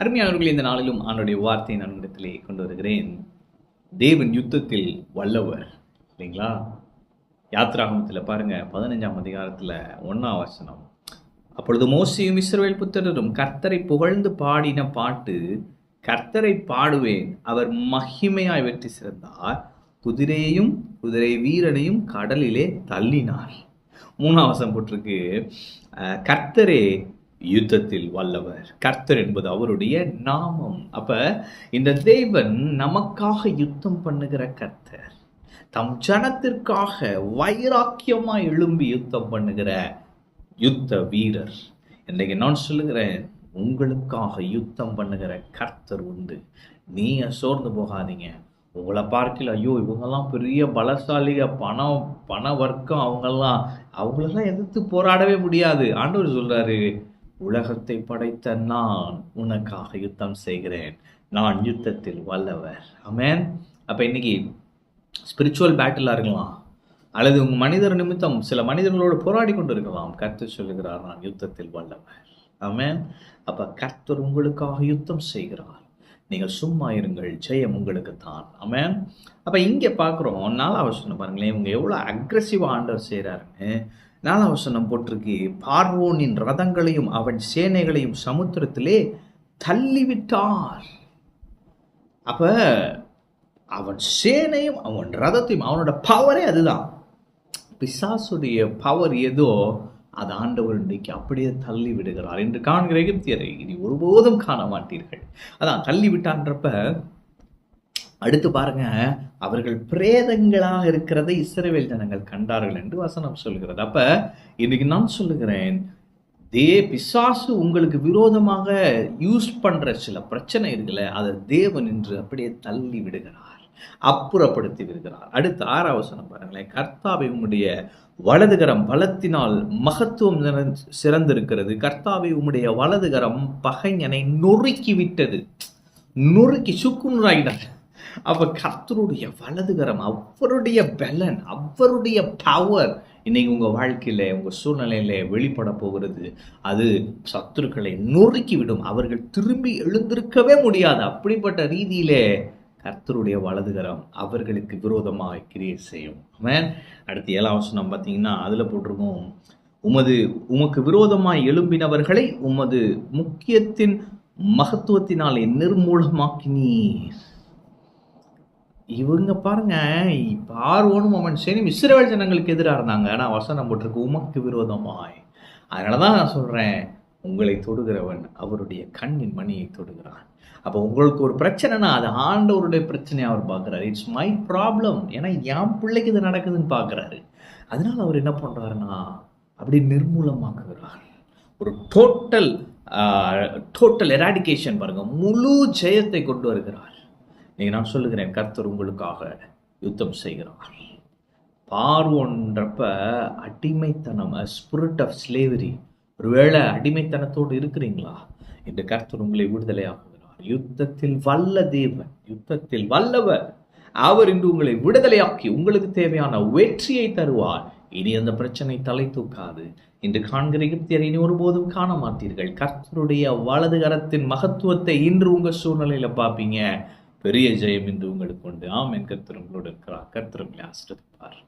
அருமையானவர்களே, இந்த நாளிலும் ஆண்டவருடைய வார்த்தையை நான் இடத்திலே கொண்டு வருகிறேன். தேவன் யுத்தத்தில் வல்லவர் இல்லைங்களா? யாத்ராகமத்தில் பாருங்க, 15ஆம் அதிகாரத்தில் 1ஆம் வசனம். அப்பொழுது மோசேயும் இஸ்ரவேல் புத்திரரும் கர்த்தரை புகழ்ந்து பாடின பாட்டு, கர்த்தரை பாடுவேன், அவர் மகிமையாய் வெற்றி சிறந்தார், குதிரையையும் குதிரை வீரனையும் கடலிலே தள்ளினார். 3ஆம் வசனம் போட்டிருக்கு, கர்த்தரே யுத்தத்தில் வல்லவர். கர்த்தர் என்பது அவருடைய நாமம். அப்ப இந்த தேவன் நமக்காக யுத்தம் பண்ணுகிற கர்த்தர், தம் ஜனத்திற்காக வைராக்கியமாய் எழும்பி யுத்தம் பண்ணுகிற யுத்த வீரர். இன்றைக்கு நான் சொல்லுகிறேன், உங்களுக்காக யுத்தம் பண்ணுகிற கர்த்தர் உண்டு. நீங்க சோர்ந்து போகாதீங்க. உங்களை பார்க்கல, ஐயோ இவங்கெல்லாம் பெரிய பலசாலிக, பண வர்க்கம், அவங்களெல்லாம் எதிர்த்து போராடவே முடியாது. ஆண்டவர் சொல்றாரு, உலகத்தை படைத்த நான் உனக்காக யுத்தம் செய்கிறேன், நான் யுத்தத்தில் வல்லவர். ஆமென். அப்ப இன்னைக்கு ஸ்பிரிச்சுவல் பேட்டிலா இருக்கலாம், அல்லது உங்க மனிதர் நிமித்தம் சில மனிதர்களோடு போராடி கொண்டு இருக்கலாம். கர்த்தர் சொல்லுகிறார், நான் யுத்தத்தில் வல்லவர். ஆமென். அப்ப கர்த்தர் உங்களுக்காக யுத்தம் செய்கிறார். நீங்கள் சும்மா இருங்கள், ஜெயம் உங்களுக்கு தான். ஆமென். அப்ப இங்க பாக்குறோம், 4ஆம் வசனம் பாருங்களேன், இவங்க எவ்வளவு அக்ரெசிவா ஆண்டவர் செய்யறாருன்னு. 4ஆம் வசனம் போட்டிருக்கு, பார்வோனின் ரதங்களையும் அவன் சேனைகளையும் சமுத்திரத்திலே தள்ளிவிட்டார். அப்ப அவன் சேனையும் அவன் ரதத்தையும், அவனோட பவரே அதுதான். பிசாசுடைய பவர் ஏதோ அது ஆண்டவர் இன்றைக்கு அப்படியே தள்ளி விடுகிறார். என்று காண்கிற எகிப்தியரை இனி ஒருபோதும் காண மாட்டீர்கள். அதான் தள்ளி விட்டான்றப்ப அடுத்து பாருங்க, அவர்கள் பிரேதங்களாக இருக்கிறதை இஸ்ரவேல் ஜனங்கள் கண்டார்கள் என்று வசனம் சொல்கிறது. அப்ப இன்னைக்கு நான் சொல்லுகிறேன், பிசாசு உங்களுக்கு விரோதமாக யூஸ் பண்ற சில பிரச்சனை இருக்குல்ல, அதை தேவன் என்று அப்படியே தள்ளி விடுகிறார், அப்புறப்படுத்தி விடுகிறார். அடுத்து 6ஆம் வசனம் பாருங்களேன், கர்த்தாவை உம்முடைய வலதுகரம் பலத்தினால் மகத்துவம் சிறந்திருக்கிறது, கர்த்தாவை உம்முடைய வலதுகரம் பகைஞனை நொறுக்கி விட்டது. நொறுக்கி சுக்குநூறாயிட்டார். அப்ப கர்த்தருடைய வலதுகரம், அவருடைய பலன், அவருடைய பவர் இன்னைக்கு உங்க வாழ்க்கையில, உங்க சூழ்நிலையில வெளிப்பட போகிறது. அது சத்துருக்களை நொறுக்கி விடும். அவர்கள் திரும்பி எழுந்திருக்கவே முடியாது. அப்படிப்பட்ட ரீதியிலே கர்த்தருடைய வலதுகரம் அவர்களுக்கு விரோதமாக கிரியை செய்யும். ஆமென். அடுத்து 7ஆம் வசனம் பார்த்தீங்கன்னா, அதுல போட்டிருக்கோம், உமக்கு விரோதமாய் எழும்பினவர்களை உமது முக்கியத்தின் மகத்துவத்தினாலே நிர்மூலமாக்கினீர். இவங்க பாருங்க, பார்வோனும் அவன் சேனையும் இஸ்ரவேல் ஜனங்களுக்கு எதிராக இருந்தாங்க. ஆனா வசனம் போட்டிருக்கு, உமக்கு விரோதமாய். அதனாலதான் நான் சொல்றேன், உங்களை தொடுகிறவன் அவருடைய கண்ணின் மணியை தொடுகிறான். அப்போ உங்களுக்கு ஒரு பிரச்சனைனா அது ஆண்டவருடைய பிரச்சனையை அவர் பார்க்குறாரு. இட்ஸ் மை ப்ராப்ளம், ஏன்னா என் பிள்ளைக்கு இது நடக்குதுன்னு பார்க்குறாரு. அதனால அவர் என்ன பண்ணுறாருன்னா அப்படி நிர்மூலமாக்குகிறார். ஒரு டோட்டல் எராடிகேஷன் பாருங்க, முழு ஜெயத்தை கொண்டு வருகிறார். நீங்க நான் சொல்லுகிறேன், கர்த்தர் உங்களுக்காக யுத்தம் செய்கிறார். பார்வோன்றப்ப அடிமைத்தனம், ஸ்பிரிட் ஆஃப் ஸ்லேவரி. ஒருவேளை அடிமைத்தனத்தோடு இருக்கிறீங்களா? இந்த கர்த்தர் உங்களை விடுதலையாக்குகிறார். யுத்தத்தில் வல்ல தேவன், யுத்தத்தில் வல்லவர், அவர் இன்று உங்களை விடுதலையாக்கி உங்களுக்கு தேவையான வெற்றியை தருவார். இனி அந்த பிரச்சனை தலை தூக்காது. இன்று காண்கிற எகிப்தியரை இனி ஒருபோதும் காண மாட்டீர்கள். கர்த்தருடைய வலது கரத்தின் மகத்துவத்தை இன்று உங்க சூழ்நிலையில பார்ப்பீங்க. பெரிய ஜெயம் இன்று உங்களுக்கு உண்டு. ஆமென். கர்த்தர் உங்களோடு இருக்கிறார். கர்த்தர் உங்களை ஆசீர்வதிப்பார்.